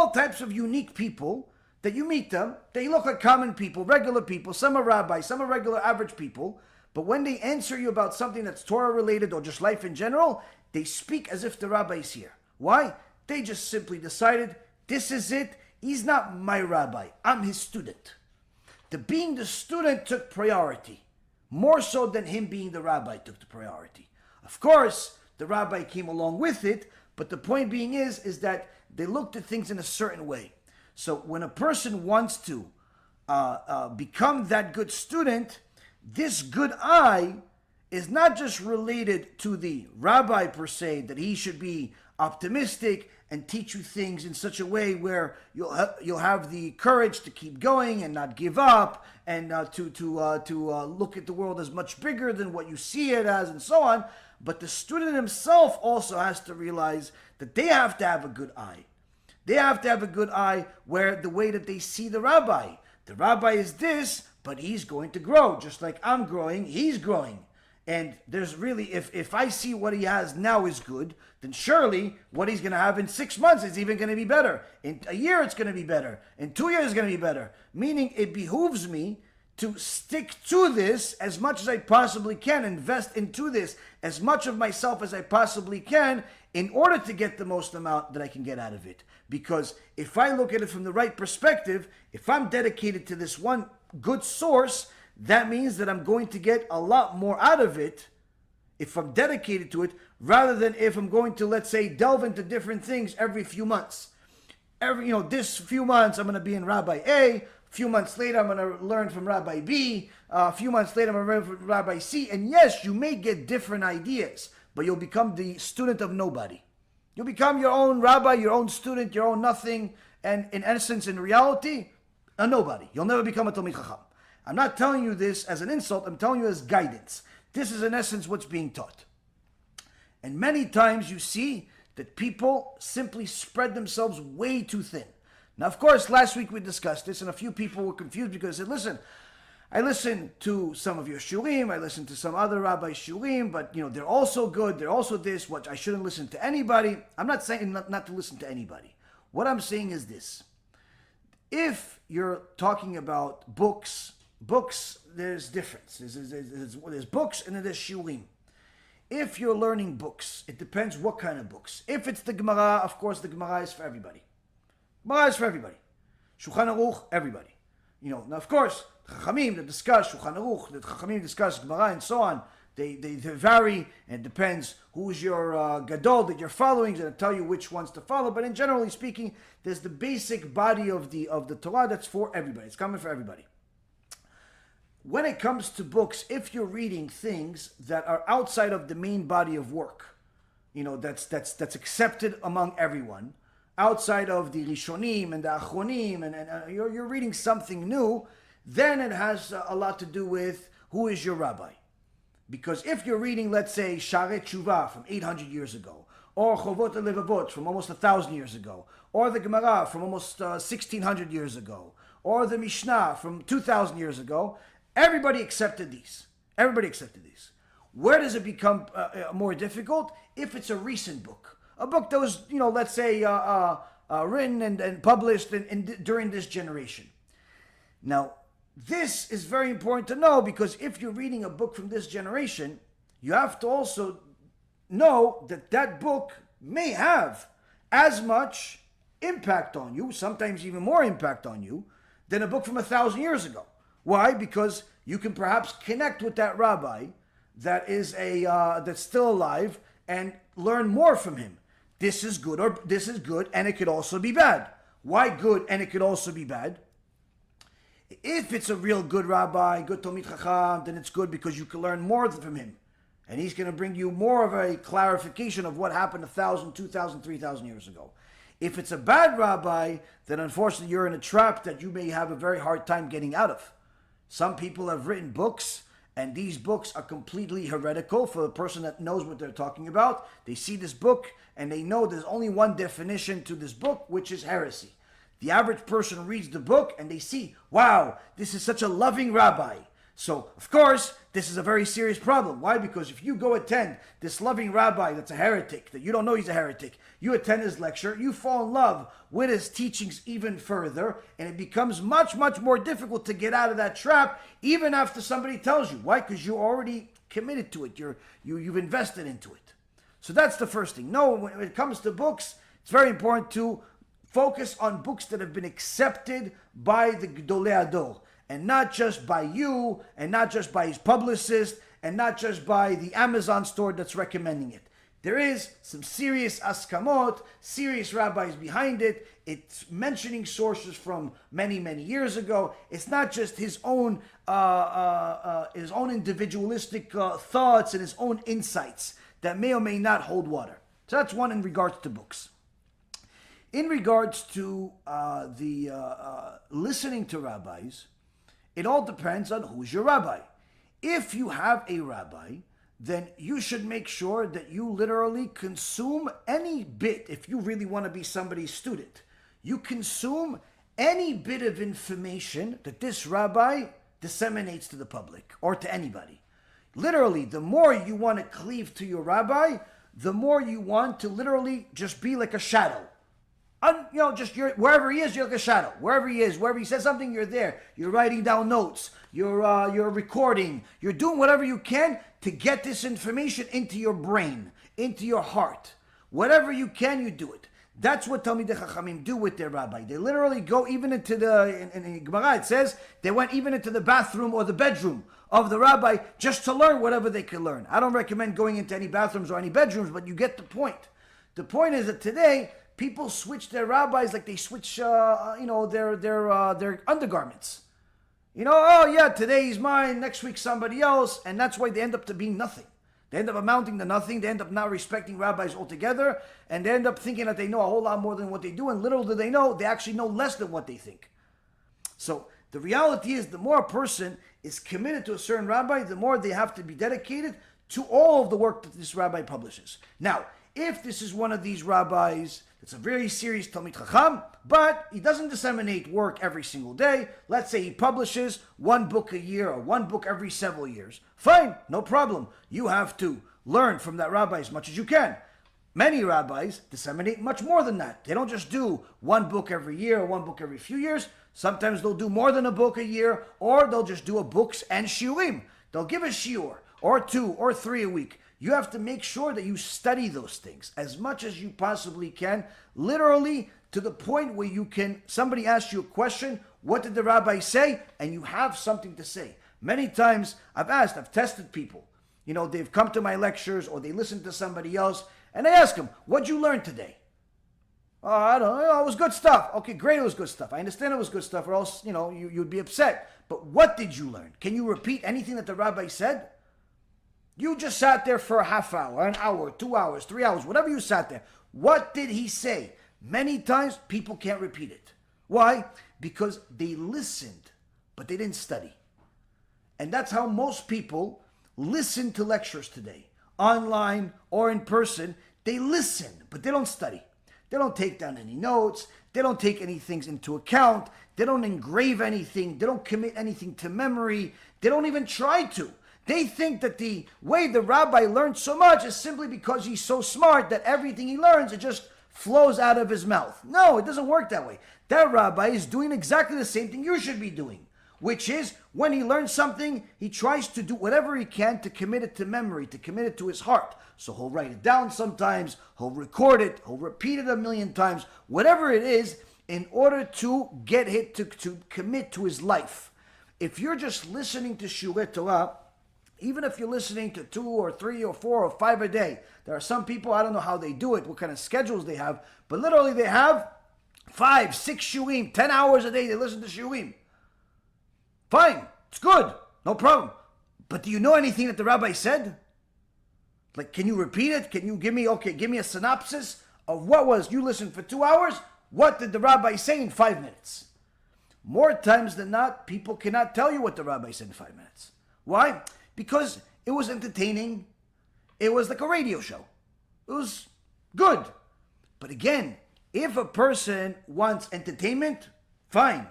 all types of unique people that you meet them. They look like common people, regular people. Some are rabbis, some are regular average people. But when they answer you about something that's Torah related or just life in general, they speak as if the rabbi is here. Why? They just simply decided, this is it. He's not my rabbi. I'm his student. Being the student took priority. More so than him being the rabbi took the priority. Of course, the rabbi came along with it, but the point being is that they looked at things in a certain way. So when a person wants to become that good student, this good eye is not just related to the rabbi per se, that he should be optimistic and teach you things in such a way where you'll have the courage to keep going and not give up, and to look at the world as much bigger than what you see it as, and so on. But the student himself also has to realize that they have to have a good eye. They have to have a good eye where the way that they see the rabbi. The rabbi is this, but he's going to grow. Just like I'm growing, he's growing. And there's really, if I see what he has now is good, then surely what he's going to have in 6 months is even going to be better. In a year, it's going to be better. In 2 years, it's going to be better. Meaning it behooves me to stick to this as much as I possibly can, invest into this as much of myself as I possibly can in order to get the most amount that I can get out of it. Because if I look at it from the right perspective, if I'm dedicated to this one good source, that means that I'm going to get a lot more out of it if I'm dedicated to it, rather than if I'm going to, let's say, delve into different things every few months. This few months I'm going to be in Rabbi A, a few months later I'm going to learn from Rabbi B, a few months later I'm going to learn from Rabbi C. And yes, you may get different ideas, but you'll become the student of nobody. You'll become your own rabbi, your own student, your own nothing, and in essence, in reality, a nobody. You'll never become a Talmid Chacham. I'm not telling you this as an insult, I'm telling you as guidance. This is in essence what's being taught. And many times you see that people simply spread themselves way too thin. Now, of course, last week we discussed this, and a few people were confused because they said, listen, I listened to some of your SHIURIM, I listened to some other rabbis' SHIURIM, but they're also good, they're also this, what I shouldn't listen to anybody. I'm not saying not to listen to anybody. What I'm saying is this. If you're talking about books, there's difference. There's books and then there's SHIURIM. If you're learning books, it depends what kind of books. If it's the Gemara, of course the Gemara is for everybody. Gemara is for everybody. Shulchan Aruch, everybody. Now of course, the Chachamim that discuss Shulchan Aruch, the Chachamim discuss Gemara and so on, they vary, and it depends who's your gadol that you're following, and tell you which ones to follow. But in generally speaking, there's the basic body of the Torah that's for everybody. It's coming for everybody. When it comes to books, if you're reading things that are outside of the main body of work, that's accepted among everyone, outside of the RISHONIM and the ACHRONIM, and you're reading something new, then it has a lot to do with who is your rabbi. Because if you're reading, let's say, Sha'arei Tshuva from 800 years ago, or Chovot HaLevavot from almost 1,000 years ago, or the Gemara from almost 1,600 years ago, or the Mishnah from 2,000 years ago, everybody accepted these. Everybody accepted these. Where does it become more difficult? If it's a recent book. A book that was, let's say, written and published during this generation. Now, this is very important to know, because if you're reading a book from this generation, you have to also know that that book may have as much impact on you, sometimes even more impact on you, than a book from 1,000 years ago. Why? Because you can perhaps connect with that rabbi that is that's still alive and learn more from him. This is good, or this is good, and it could also be bad. Why good and it could also be bad? If it's a real good rabbi, good Talmid Chacham, then it's good because you can learn more from him. And he's going to bring you more of a clarification of what happened 1,000, 2,000, 3,000 years ago. If it's a bad rabbi, then unfortunately you're in a trap that you may have a very hard time getting out of. Some people have written books, and these books are completely heretical for the person that knows what they're talking about. They see this book, and they know there's only one definition to this book, which is heresy. The average person reads the book, and they see, wow, this is such a loving rabbi. So, of course, this is a very serious problem. Why? Because if you go attend this loving rabbi that's a heretic, that you don't know he's a heretic, you attend his lecture, you fall in love with his teachings even further, and it becomes much, much more difficult to get out of that trap, even after somebody tells you. Why? Because you're already committed to it. You've invested into it. So that's the first thing. No, when it comes to books, it's very important to focus on books that have been accepted by the Gedolei Ador, and not just by you, and not just by his publicist, and not just by the Amazon store that's recommending it. There is some serious askamot, serious rabbis behind it. It's mentioning sources from many, many years ago. It's not just his own individualistic thoughts and his own insights that may or may not hold water. So that's one in regards to books. In regards to listening to rabbis, it all depends on who's your rabbi. If you have a rabbi, then you should make sure that you literally consume any bit, if you really want to be somebody's student, you consume any bit of information that this rabbi disseminates to the public or to anybody. Literally, the more you want to cleave to your the more you want to literally just be like a shadow. Wherever he is, you're like a shadow. Wherever he is, wherever he says something, you're there. You're writing down notes. You're recording. You're doing whatever you can to get this information into your brain, into your heart. Whatever you can, you do it. That's what Talmidei Chachamim do with their rabbi. They literally go even into in Gemara it says, they went even into the bathroom or the bedroom of the rabbi just to learn whatever they could learn. I don't recommend going into any bathrooms or any bedrooms, but you get the point. The point is that today, people switch their rabbis like they switch, their undergarments. Today he's mine, next week somebody else, and that's why they end up to being nothing. They end up amounting to nothing. They end up not respecting rabbis altogether, and they end up thinking that they know a whole lot more than what they do, and little do they know, they actually know less than what they think. So the reality is, the more a person is committed to a certain rabbi, the more they have to be dedicated to all of the work that this rabbi publishes. Now, if this is one of these rabbis, it's a very serious Talmid Chacham, but he doesn't disseminate work every single day. Let's say he publishes one book a year or one book every several years. Fine, no problem. You have to learn from that rabbi as much as you can. Many rabbis disseminate much more than that. They don't just do one book every year or one book every few years. Sometimes they'll do more than a book a year, or they'll just do a books and shiurim. They'll give a shiur, or 2 or 3 a week. You have to make sure that you study those things as much as you possibly can, literally to the point where somebody asks you a question, what did the rabbi say? And you have something to say. Many times I've tested people. They've come to my lectures or they listen to somebody else and I ask them, what'd you learn today? Oh, I don't know, it was good stuff. Okay, great, it was good stuff. I understand it was good stuff or else, you'd be upset. But what did you learn? Can you repeat anything that the rabbi said? You just sat there for a half hour, an hour, 2 hours, 3 hours, whatever you sat there. What did he say? Many times people can't repeat it. Why? Because they listened, but they didn't study. And that's how most people listen to lectures today. Online or in person, they listen, but they don't study. They don't take down any notes. They don't take any things into account. They don't engrave anything. They don't commit anything to memory. They don't even try to. They think that the way the rabbi learned so much is simply because he's so smart that everything he learns, it just flows out of his mouth. No, it doesn't work that way. That rabbi is doing exactly the same thing you should be doing, which is when he learns something, he tries to do whatever he can to commit it to memory, to commit it to his heart. So he'll write it down sometimes, he'll record it, he'll repeat it 1,000,000 times, whatever it is, in order to get it to commit to his life. If you're just listening to Shiurei Torah, even if you're listening to 2 or 3 or 4 or 5 a day, there are some people, I don't know how they do it, what kind of schedules they have, but literally they have 5, 6 shiurim, 10 hours a day they listen to shiurim. Fine, it's good, no problem. But do you know anything that the rabbi said? Like, can you repeat it? Can you give me a synopsis of what was, you listened for 2 hours, what did the rabbi say in 5 minutes? More times than not, people cannot tell you what the rabbi said in 5 minutes. Why? Because it was entertaining. It was like a radio show. It was good. But again, if a person wants entertainment, fine.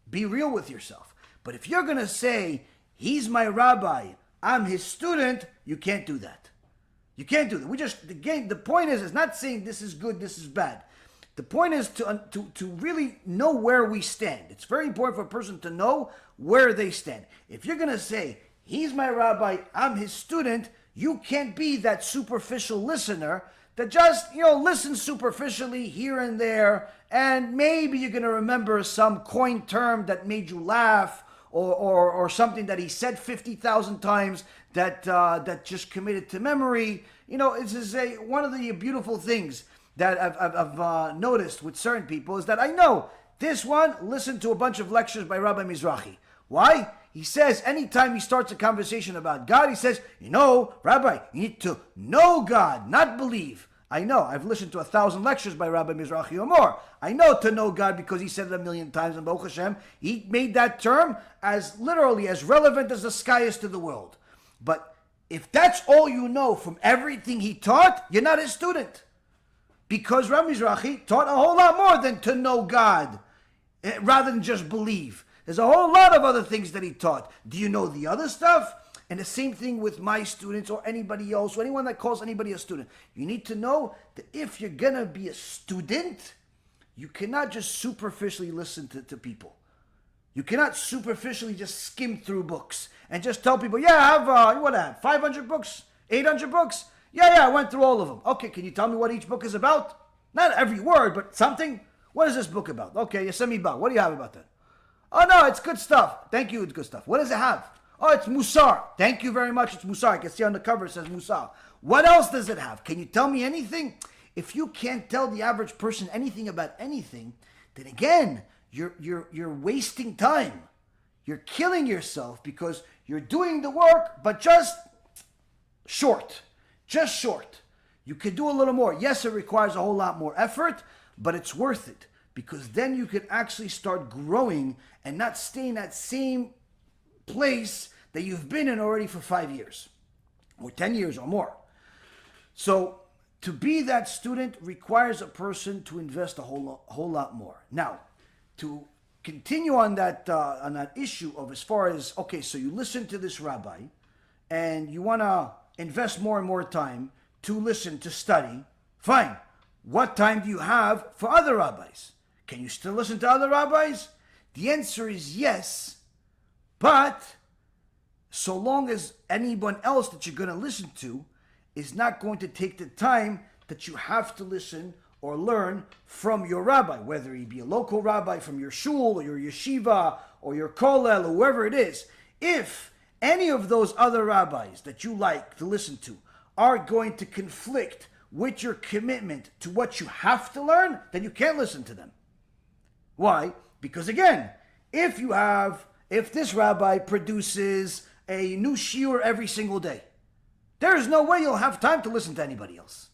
Be real with yourself. But if you're going to say he's my rabbi, I'm his student, you can't do that. You can't do that. We just, again, the point is not saying this is good, this is bad. The point is to really know where we stand. It's very important for a person to know where they stand. If you're going to say, he's my rabbi, I'm his student, you can't be that superficial listener that just, listens superficially here and there, and maybe you're going to remember some coined term that made you laugh, or something that he said 50,000 times that just committed to memory. This is one of the beautiful things that I've noticed with certain people is that I know this one listened to a bunch of lectures by Rabbi Mizrahi. Why? He says anytime he starts a conversation about God, he says, Rabbi, you need to know God, not believe. I know, I've listened to 1,000 lectures by Rabbi Mizrahi or more. I know to know God because he said it 1,000,000 times, and Baruch HaShem, he made that term as literally as relevant as the sky is to the world. But if that's all you know from everything he taught, you're not his student. Because Rabbi Mizrahi taught a whole lot more than to know God, rather than just believe. There's a whole lot of other things that he taught. Do you know the other stuff? And the same thing with my students or anybody else, or anyone that calls anybody a student. You need to know that if you're going to be a student, you cannot just superficially listen to people. You cannot superficially just skim through books and just tell people, I have 500 books, 800 books? Yeah, I went through all of them. Okay, can you tell me what each book is about? Not every word, but something. What is this book about? Okay, you send me back. What do you have about that? Oh, no, it's good stuff. Thank you, it's good stuff. What does it have? Oh, it's Musar. Thank you very much, it's Musar. I can see on the cover it says Musar. What else does it have? Can you tell me anything? If you can't tell the average person anything about anything, then again, you're wasting time. You're killing yourself because you're doing the work, but just short. Just short. You could do a little more. Yes, it requires a whole lot more effort, but it's worth it because then you can actually start growing and not stay in that same place that you've been in already for 5 years or 10 years or more. So to be that student requires a person to invest a whole lot more. Now, to continue on that issue of as far as, okay, so you listen to this rabbi and you want to invest more and more time to listen, to study, fine. What time do you have for other rabbis? Can you still listen to other rabbis? The answer is yes, but so long as anyone else that you're going to listen to is not going to take the time that you have to listen or learn from your rabbi, whether he be a local rabbi from your shul or your yeshiva or your kollel or whoever it is. If any of those other rabbis that you like to listen to are going to conflict with your commitment to what you have to learn, then you can't listen to them. Why? Because again, if this rabbi produces a new shiur every single day, there is no way you'll have time to listen to anybody else.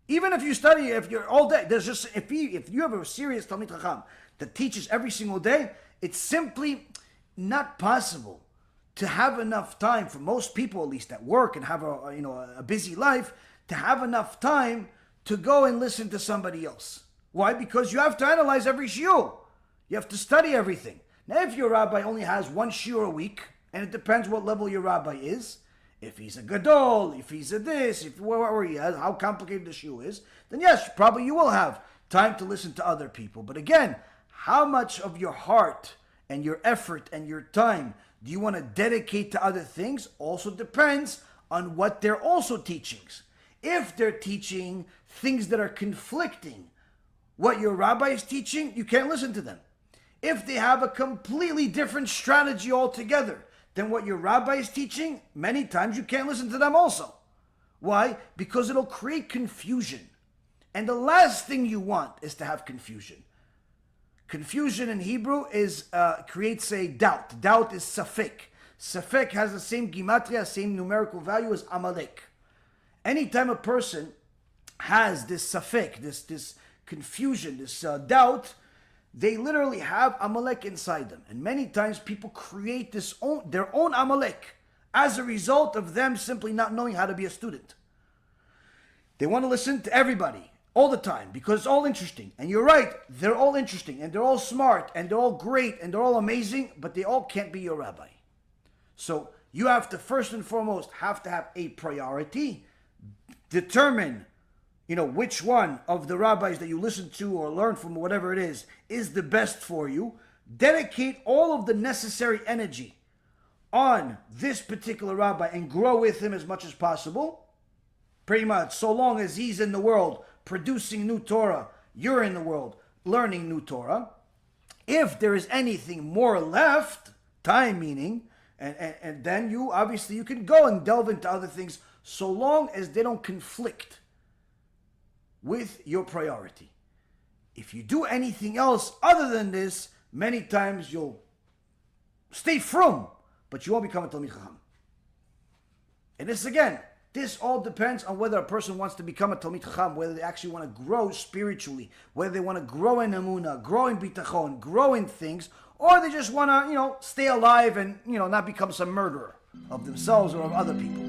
Even if you study, if you're all day, there's just if you have a serious Talmid Chacham that teaches every single day, it's simply not possible to have enough time for most people, at least at work and have a busy life, to have enough time to go and listen to somebody else. Why? Because you have to analyze every shiur. You have to study everything. Now, if your rabbi only has one shiur a week, and it depends what level your rabbi is, if he's a gadol, if he's a this, where he is, how complicated the shiur is, then yes, probably you will have time to listen to other people. But again, how much of your heart and your effort and your time do you want to dedicate to other things also depends on what they're also teaching. If they're teaching things that are conflicting what your rabbi is teaching, you can't listen to them. If they have a completely different strategy altogether than what your rabbi is teaching, many times you can't listen to them also. Why? Because it'll create confusion. And the last thing you want is to have confusion. Confusion in Hebrew creates a doubt. Doubt is safek. Safek has the same gematria, same numerical value as Amalek. Anytime a person has this safek, this confusion, this doubt, they literally have Amalek inside them. And many times people create their own Amalek as a result of them simply not knowing how to be a student. They want to listen to everybody all the time because it's all interesting. And you're right, they're all interesting and they're all smart and they're all great and they're all amazing, but they all can't be your rabbi. So you have to, first and foremost, have to have a priority. Determine, which one of the rabbis that you listen to or learn from, or whatever it is the best for you. Dedicate all of the necessary energy on this particular rabbi and grow with him as much as possible. Pretty much, so long as he's in the world producing new Torah, you're in the world learning new Torah. If there is anything more left, time meaning, and then you can go and delve into other things, so long as they don't conflict with your priority. If you do anything else other than this, many times you'll stay frum, but you won't become a Talmid Chacham. And this all depends on whether a person wants to become a Talmid Chacham, whether they actually want to grow spiritually, whether they want to grow in Emunah, grow in Bitachon, grow in things, or they just want to, stay alive and, not become some murderer of themselves or of other people.